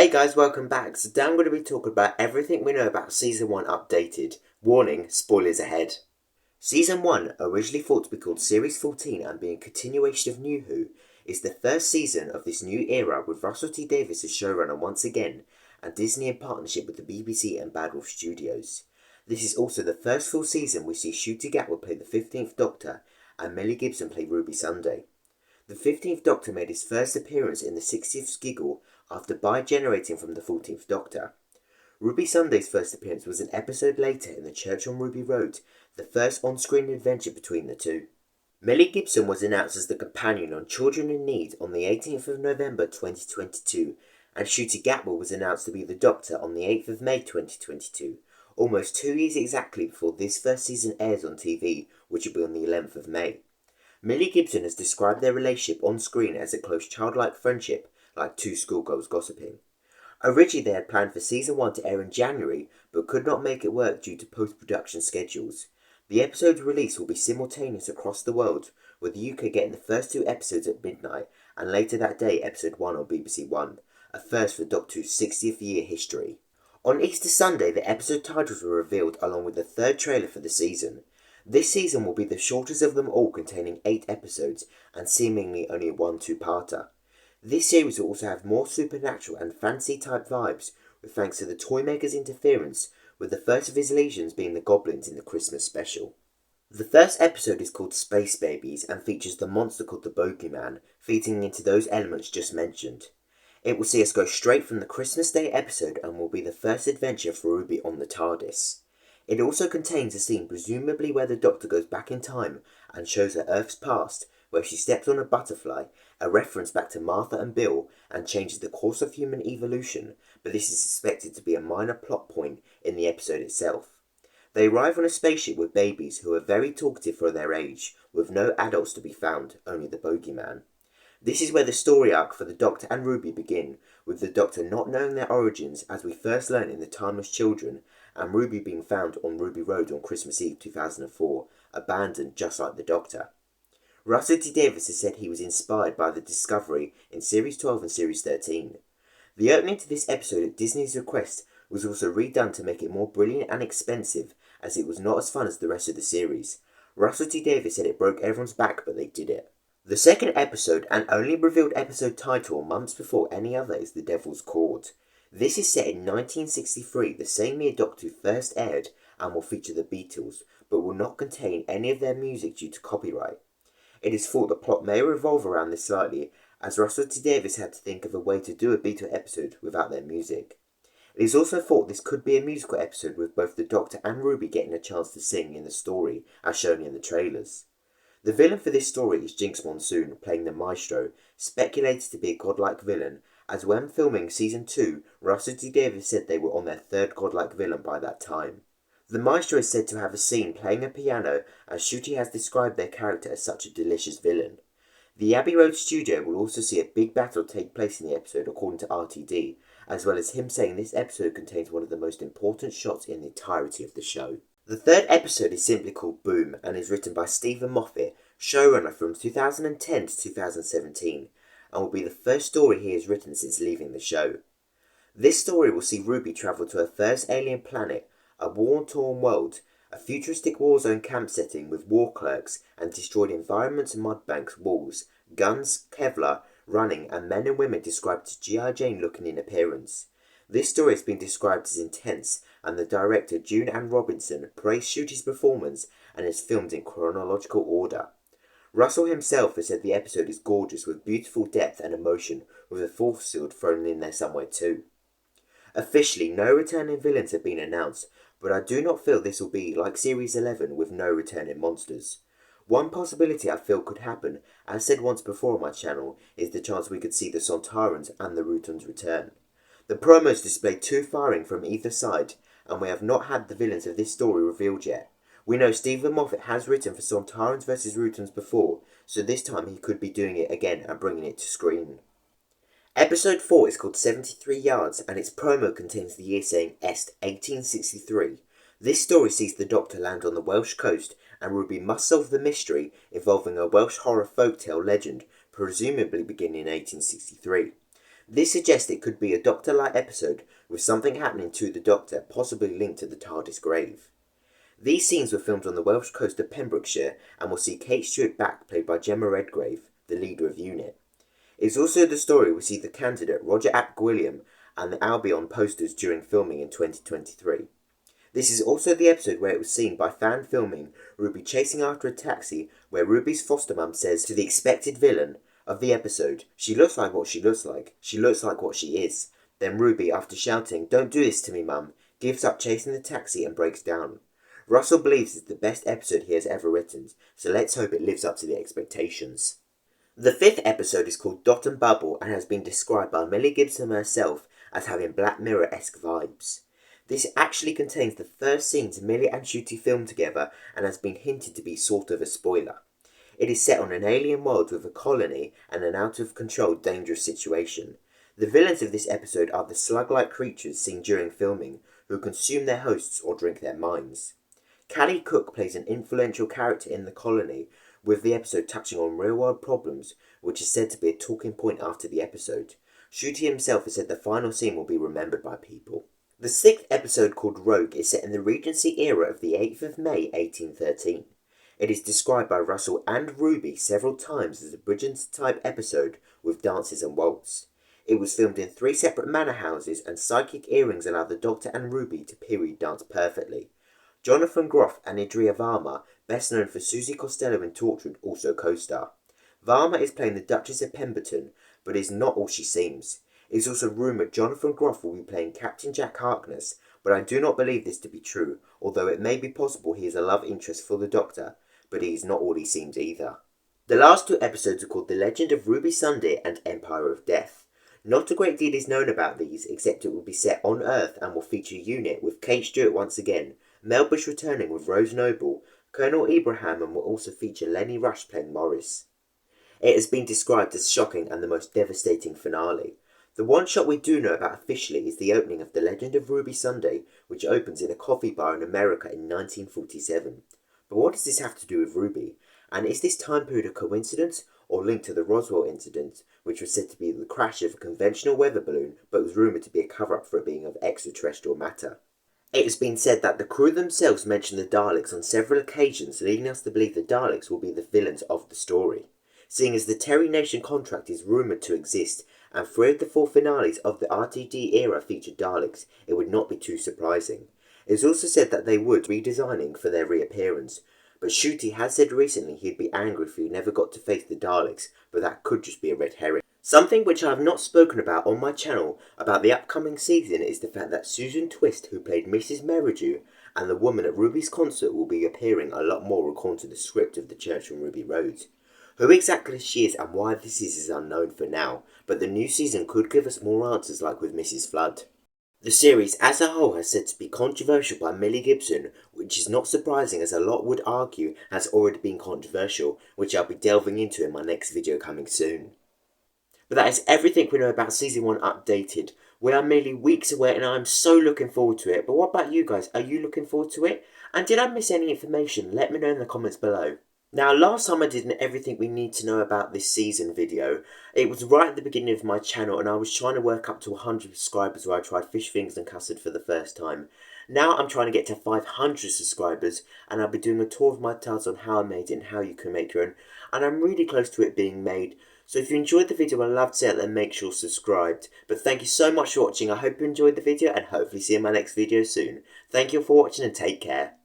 Hey guys, welcome back. So today I'm going to be talking about everything we know about Season 1 updated. Warning, spoilers ahead. Season 1, originally thought to be called Series 14 and be a continuation of New Who, is the first season of this new era with Russell T Davies as showrunner once again, and Disney in partnership with the BBC and Bad Wolf Studios. This is also the first full season we see Ncuti Gatwa play the 15th Doctor and Millie Gibson play Ruby Sunday. The 15th Doctor made his first appearance in the 60th Giggle after bi-generating from the 14th Doctor. Ruby Sunday's first appearance was an episode later in The Church on Ruby Road, the first on-screen adventure between the two. Millie Gibson was announced as the companion on Children in Need on the 18th of November 2022, and Ncuti Gatwa was announced to be the Doctor on the 8th of May 2022, almost 2 years exactly before this first season airs on TV, which will be on the 11th of May. Millie Gibson has described their relationship on screen as a close childlike friendship, like two schoolgirls gossiping. Originally they had planned for Season 1 to air in January, but could not make it work due to post-production schedules. The episode's release will be simultaneous across the world, with the UK getting the first 2 episodes at midnight, and later that day episode 1 on BBC One, a first for Doctor Who's 60th year history. On Easter Sunday, the episode titles were revealed along with the third trailer for the season. This season will be the shortest of them all, containing 8 episodes, and seemingly only one two-parter. This series will also have more supernatural and fantasy-type vibes, with thanks to the Toymaker's interference, with the first of his legions being the goblins in the Christmas special. The first episode is called Space Babies and features the monster called the Bogeyman, feeding into those elements just mentioned. It will see us go straight from the Christmas Day episode and will be the first adventure for Ruby on the TARDIS. It also contains a scene presumably where the Doctor goes back in time and shows her Earth's past, where she steps on a butterfly, a reference back to Martha and Bill, and changes the course of human evolution, but this is suspected to be a minor plot point in the episode itself. They arrive on a spaceship with babies who are very talkative for their age, with no adults to be found, only the Bogeyman. This is where the story arc for the Doctor and Ruby begin, with the Doctor not knowing their origins as we first learn in The Timeless Children, and Ruby being found on Ruby Road on Christmas Eve 2004, abandoned just like the Doctor. Russell T Davies has said he was inspired by the discovery in Series 12 and Series 13. The opening to this episode at Disney's request was also redone to make it more brilliant and expensive, as it was not as fun as the rest of the series. Russell T Davies said it broke everyone's back, but they did it. The second episode, and only revealed episode title months before any other, is The Devil's Court. This is set in 1963, the same year Doctor Who first aired, and will feature the Beatles, but will not contain any of their music due to copyright. It is thought the plot may revolve around this slightly, as Russell T Davies had to think of a way to do a Beatle episode without their music. It is also thought this could be a musical episode with both the Doctor and Ruby getting a chance to sing in the story, as shown in the trailers. The villain for this story is Jinx Monsoon, playing the Maestro, speculated to be a godlike villain, as when filming Season 2, Russell T Davies said they were on their third godlike villain by that time. The Maestro is said to have a scene playing a piano, as Ncuti has described their character as such a delicious villain. The Abbey Road studio will also see a big battle take place in the episode according to RTD, as well as him saying this episode contains one of the most important shots in the entirety of the show. The third episode is simply called Boom and is written by Stephen Moffat, showrunner from 2010 to 2017, and will be the first story he has written since leaving the show. This story will see Ruby travel to her first alien planet, a war-torn world, a futuristic war zone camp setting with war clerks and destroyed environments, mud banks, walls, guns, Kevlar, running, and men and women described as G.I. Jane looking in appearance. This story has been described as intense, and the director June Ann Robinson praised Ncuti's performance and is filmed in chronological order. Russell himself has said the episode is gorgeous with beautiful depth and emotion, with a force field thrown in there somewhere too. Officially, no returning villains have been announced, but I do not feel this will be like Series 11 with no returning monsters. One possibility I feel could happen, as said once before on my channel, is the chance we could see the Sontarans and the Rutons return. The promos display 2 firing from either side, and we have not had the villains of this story revealed yet. We know Stephen Moffat has written for Sontarans vs Rutons before, so this time he could be doing it again and bringing it to screen. Episode 4 is called 73 Yards, and its promo contains the year saying Est 1863. This story sees the Doctor land on the Welsh coast, and Ruby must solve the mystery involving a Welsh horror folktale legend, presumably beginning in 1863. This suggests it could be a Doctor-like episode with something happening to the Doctor, possibly linked to the TARDIS grave. These scenes were filmed on the Welsh coast of Pembrokeshire and will see Kate Stewart back, played by Gemma Redgrave, the leader of UNIT. It's also the story we see the candidate Roger Ap Gwilliam and the Albion posters during filming in 2023. This is also the episode where it was seen by fan filming Ruby chasing after a taxi, where Ruby's foster mum says to the expected villain of the episode, "She looks like what she looks like. She looks like what she is." Then Ruby, after shouting, "Don't do this to me, mum," gives up chasing the taxi and breaks down. Russell believes it's the best episode he has ever written, so let's hope it lives up to the expectations. The 5th episode is called Dot and Bubble and has been described by Millie Gibson herself as having Black Mirror-esque vibes. This actually contains the first scenes Millie and Ncuti filmed together and has been hinted to be sort of a spoiler. It is set on an alien world with a colony and an out-of-control dangerous situation. The villains of this episode are the slug-like creatures seen during filming, who consume their hosts or drink their minds. Callie Cook plays an influential character in the colony, with the episode touching on real-world problems, which is said to be a talking point after the episode. Ncuti himself has said the final scene will be remembered by people. The 6th episode, called Rogue, is set in the Regency era of the 8th of May 1813. It is described by Russell and Ruby several times as a Bridgerton-type episode with dances and waltz. It was filmed in 3 separate manor houses, and psychic earrings allow the Doctor and Ruby to period dance perfectly. Jonathan Groff and Idria Varma, best known for Susie Costello in Torchwood, also co-star. Varma is playing the Duchess of Pemberton, but is not all she seems. It is also rumoured Jonathan Groff will be playing Captain Jack Harkness, but I do not believe this to be true, although it may be possible he is a love interest for the Doctor, but he is not all he seems either. The last 2 episodes are called The Legend of Ruby Sunday and Empire of Death. Not a great deal is known about these, except it will be set on Earth and will feature UNIT with Kate Stewart once again, Mel Bush returning with Rose Noble, Colonel Ibrahim, and will also feature Lenny Rush playing Morris. It has been described as shocking and the most devastating finale. The one shot we do know about officially is the opening of The Legend of Ruby Sunday, which opens in a coffee bar in America in 1947. But what does this have to do with Ruby? And is this time period a coincidence or linked to the Roswell incident, which was said to be the crash of a conventional weather balloon, but was rumoured to be a cover-up for it being of extraterrestrial matter? It has been said that the crew themselves mentioned the Daleks on several occasions, leading us to believe the Daleks will be the villains of the story. Seeing as the Terry Nation contract is rumoured to exist, and 3 of the 4 finales of the RTD era featured Daleks, it would not be too surprising. It is also said that they would be redesigning for their reappearance, but Ncuti has said recently he'd be angry if he never got to face the Daleks, but that could just be a red herring. Something which I have not spoken about on my channel about the upcoming season is the fact that Susan Twist, who played Mrs. Merridew, and the woman at Ruby's concert will be appearing a lot more according to the script of The Church on Ruby Road. Who exactly she is and why this is unknown for now, but the new season could give us more answers like with Mrs. Flood. The series as a whole has said to be controversial by Millie Gibson, which is not surprising as a lot would argue has already been controversial, which I'll be delving into in my next video coming soon. But that is everything we know about Season 1 updated. We are merely weeks away and I'm so looking forward to it. But what about you guys? Are you looking forward to it? And did I miss any information? Let me know in the comments below. Now, last time I did an everything we need to know about this season video, it was right at the beginning of my channel and I was trying to work up to 100 subscribers where I tried fish fingers and custard for the first time. Now I'm trying to get to 500 subscribers and I'll be doing a tour of my tiles on how I made it and how you can make your own. And I'm really close to it being made. So if you enjoyed the video, I'd love to see it, then make sure you're subscribed. But thank you so much for watching. I hope you enjoyed the video and hopefully see you in my next video soon. Thank you for watching and take care.